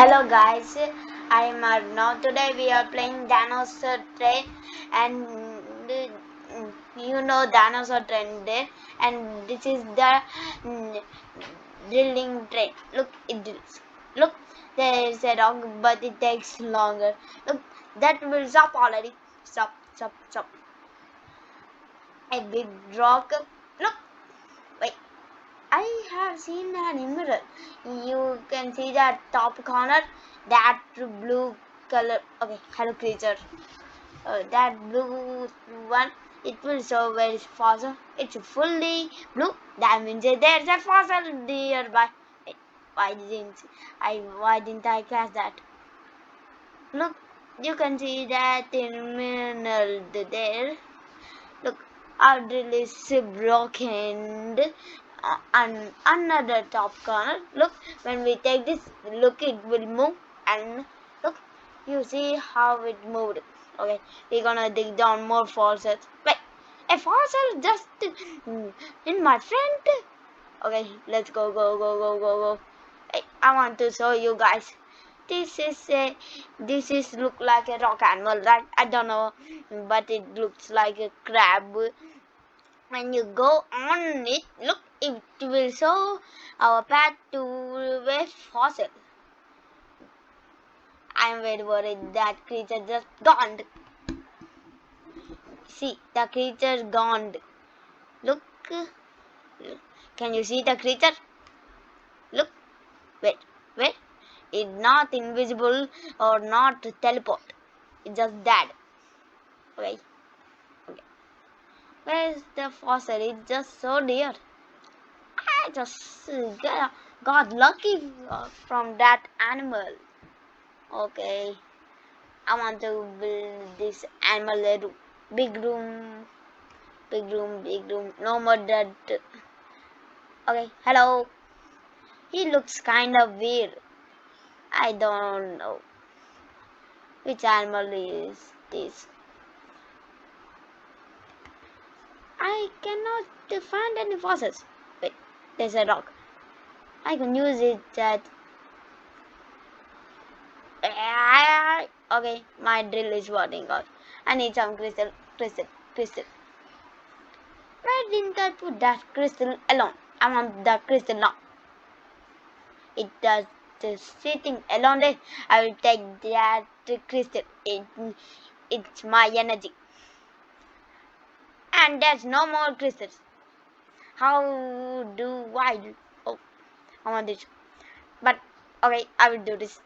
Hello guys, I am Arnav. Today we are playing Dinosaur Train and you know Dinosaur Train there, and this is the drilling train. Look, it drills. Look, there is a rock but it takes longer. Look, that will stop already. Stop, stop, stop. A big rock. Look, wait. I have seen an mirror. You can see that top corner, that blue color. Okay, hello creature. That blue one, it will show where is fossil. It's fully blue. That means there's a fossil nearby. Wait, why didn't I catch that? Look, you can see that terminal there. Look, our drill is broken. And another top corner. Look, when we take this, look, it will move. And look, you see how it moved. Okay, we're gonna dig down more fossils. Wait, a fossil just in my front. Okay, let's go. Hey, I want to show you guys. This is look like a rock animal, right? I don't know, but it looks like a crab. When you go on it, look, it will show our path to a fossil. I'm very worried that creature just gone. See, the creature gone. Look, can you see the creature? Look, wait. It's not invisible or not teleport. It's just dead. Okay. Where's the fossil? It's just so dear. I just got lucky from that animal. Okay, I want to build this animal a room. Big room. No more dirt. Okay, hello. He looks kind of weird. I don't know which animal is this. I cannot find any fossils. Wait, there's a rock. I can use it at. Okay, my drill is working out. I need some crystal. Why didn't I put that crystal alone? I want the crystal now. It does just sitting alone there. I will take that crystal. It's my energy. And there's no more crystals. How do I do? Oh, I want this. But okay, I will do this.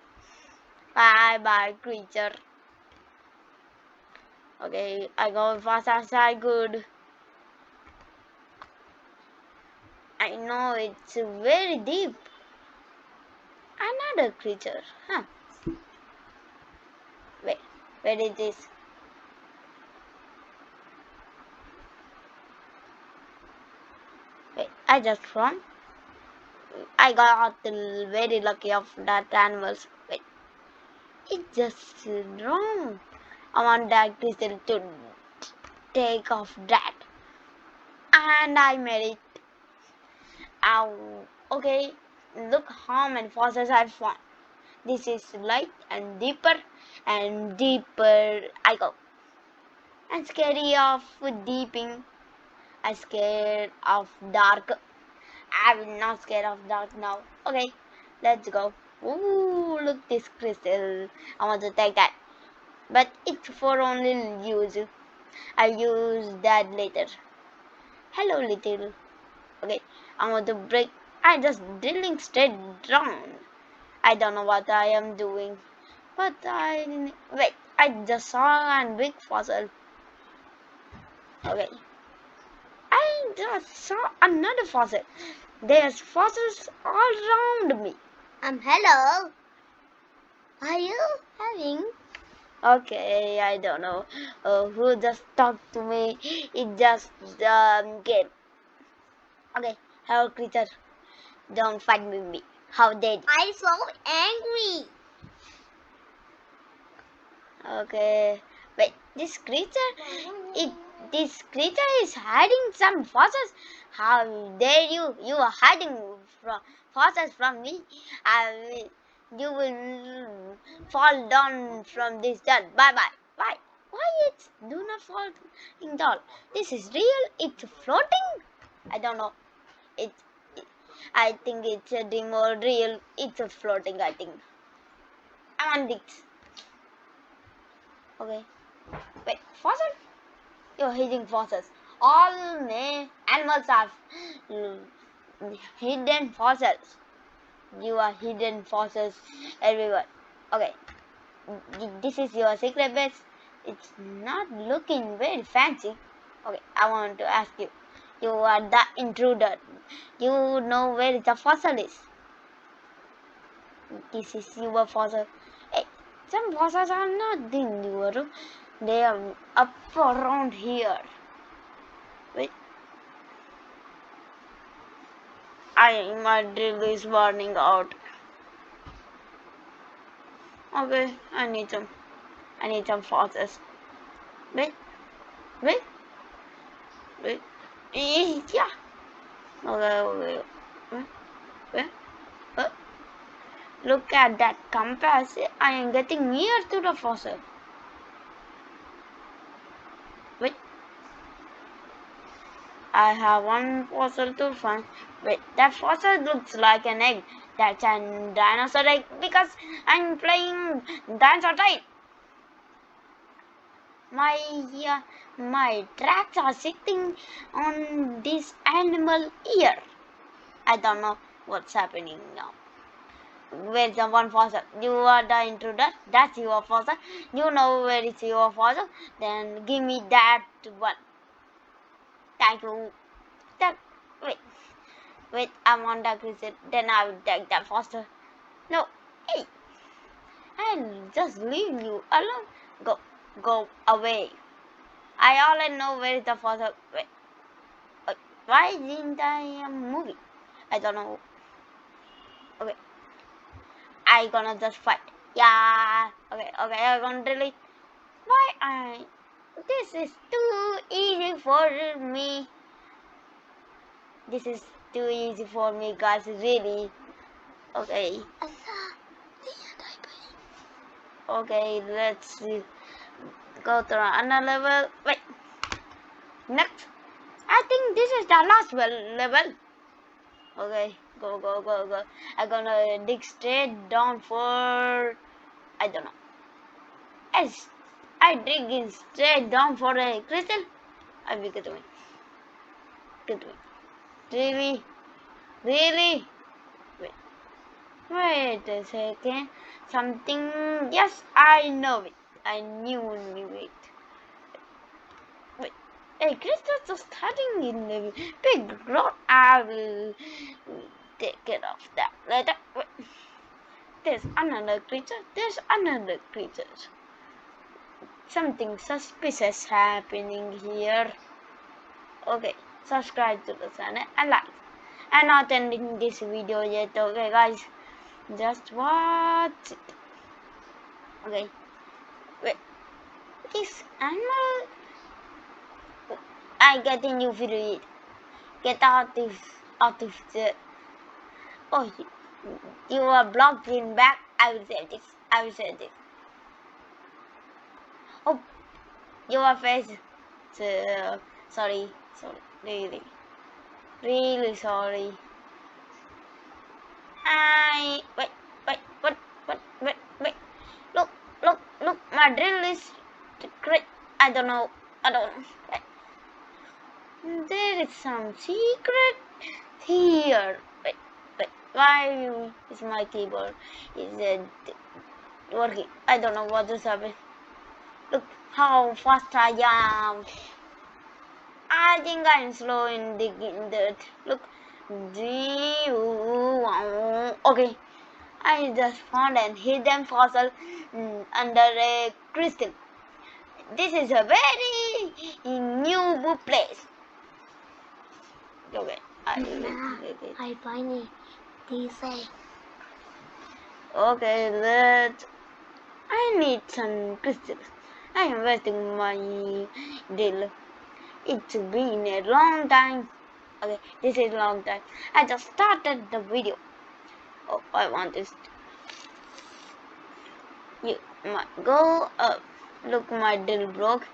Bye, creature. Okay, I go fast as I could. I know it's very deep. Another creature, huh? Wait, where is this? Wait, I just found. I got very lucky of that animals. Wait, it's just wrong. I want that crystal to take off that, and I made it. Ow. Okay, look how many fossils I found. This is light and deeper I go. I'm scary of deeping. I'm scared of dark. I'm not scared of dark now. Okay, let's go. Ooh, look this crystal. I want to take that. But it's for only use. I'll use that later. Hello, little. Okay, I want to break. I just drilling straight down. I don't know what I am doing. But wait, I just saw a big fossil. Okay. I just saw another fossil. There's fossils all around me. Hello. Are you having? Okay, I don't know who just talked to me. It just game. Okay, hello creature. Don't fight with me. How dare you? I'm so angry. Okay, wait. This creature is hiding some fossils. How dare you? You are hiding from fossils from me. I will You will fall down from this dirt. Bye bye. Why? Why it's do not fall in down? This is real. It's floating. I don't know. It. I think it's a dream or real. It's a floating. I think. I want this. Okay. Wait. Fossil? You're hitting fossils. All animals have hidden fossils. You are hidden fossils everywhere. Okay. This is your secret base. It's not looking very fancy. Okay, I want to ask you. You are the intruder. You know where the fossil is. This is your fossil. Hey, some fossils are not in your room. They are up around here. Wait. My drill is burning out. Okay, I need some fossils. Wait, wait, wait. Yeah. Okay. Wait. Uh, Look at that compass. I am getting near to the fossil. Wait. I have one fossil to find. Wait, that fossil looks like an egg. That's a dinosaur egg because I'm playing dinosaur type. My tracks are sitting on this animal ear. I don't know what's happening now. Where's the one fossil? You are the intruder. That's your fossil. You know where is your fossil. Then give me that one. Thank you. That wait. I want that crystal. Then I will take that fossil. No, hey, I'll just leave you alone. Go away. I already know where is the fossil. Wait, why didn't I move it? I don't know. Okay, I gonna just fight. Yeah. Okay. I'm gonna delete. Why this is too easy for me. This is too easy for me, guys. Really. Okay. Okay. Let's go to another level. Wait. Next. I think this is the last level. Okay. Go. I'm gonna dig straight down for. I don't know. Yes. I dig straight down for a crystal. I will get away. Really? Wait a second. Something. Yes, I know it. I knew it. Wait. Hey, crystals just cutting in the big rock. I will take care of that later. Wait. There's another creature. Something suspicious happening here. Okay, subscribe to the channel and like. I'm not ending this video yet, okay guys, just watch it. Okay, wait, this animal, I get a new video. Get out of the, oh, you are blocked in back. I will save this. Oh, your face, sorry, really sorry. Wait. Look, my drill is great. I don't know. Wait. There is some secret here. Wait. Why is my keyboard working? I don't know what just happened. Look how fast I am. I think I'm slow in digging dirt. Look. Okay. I just found a hidden fossil under a crystal. This is a very new place. Okay, I find it. Okay, I need some crystals. I am wasting my drill. It's been a long time. Okay, this is a long time. I just started the video. Oh, I want this. You might go up. Look, my drill broke.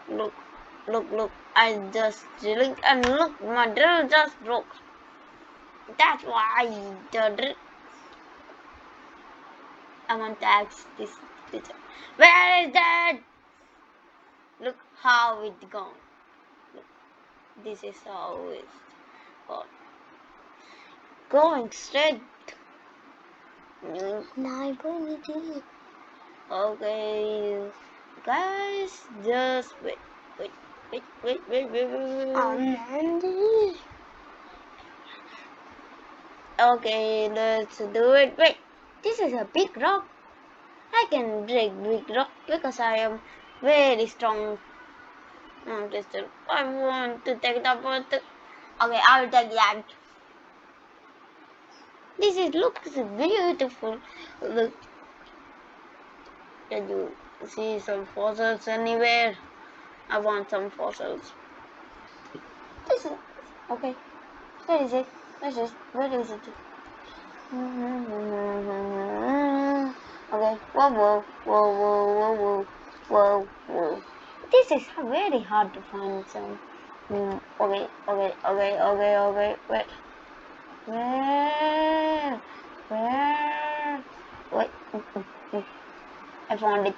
Look, look. I just drilling and look, my drill just broke. That's why the drill. I want to ask this teacher. Where is that? Look how it gone. Look, this is how it's gone. Going straight. Now Bunny did. Okay, guys, just wait. Mandy. Okay, let's do it. Wait, this is a big rock. I can break big rock because I am very strong. I want to take the photo. Okay, I'll take that. This is looks beautiful. Look, can you see some fossils anywhere? I want some fossils. This is okay. Where is it? Where is it? Okay. Whoa. This is very hard to find some. Okay. Wait. Where? Wait. I found it.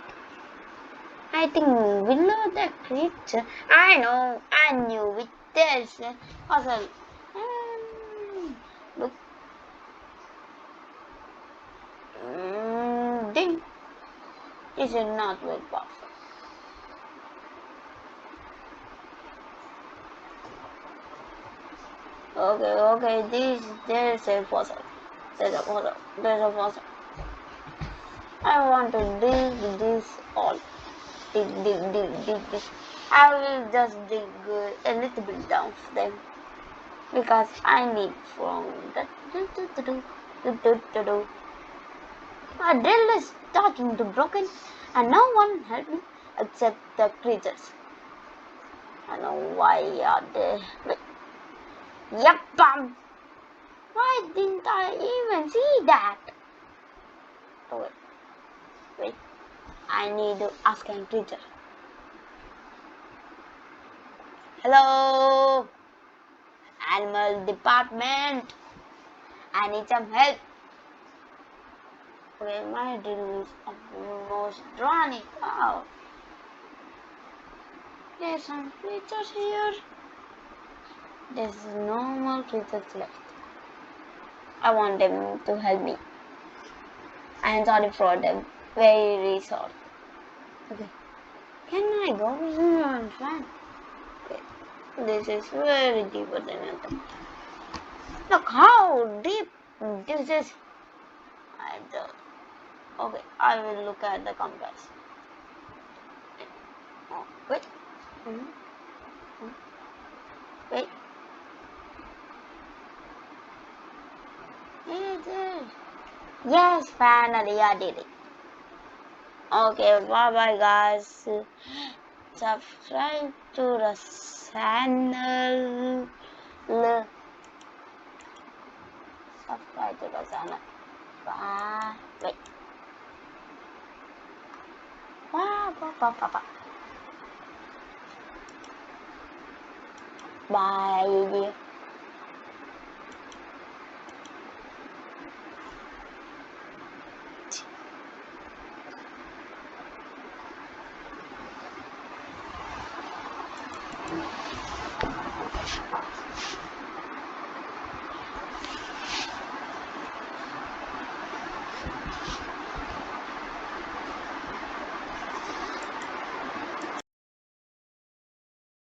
I think below the creature. I know. I knew it. There's a puzzle. Look. Ding. This is not very powerful. Okay. There's a fossil. There's a fossil. I want to dig this all. Dig. I will just dig a little bit down for them because I need from that. My drill is starting to broken, and no one help me except the creatures. I know why are they. Wait. Yep. Why didn't I even see that? Oh, wait. I need to ask a teacher. Hello, animal department. I need some help. Okay, my drill is almost running out. There's some creatures here. There's no more creatures left. I want them to help me. I am sorry for them. Very sorry. Okay. Can I go? I'm fine. Okay. This is very deeper than I thought. Look how deep this is. I don't. Okay, I will look at the compass. Oh, wait. Wait. Yes, finally I did it. Okay, bye guys. Subscribe to the channel. Subscribe to the channel. Bye. Wait. Bye.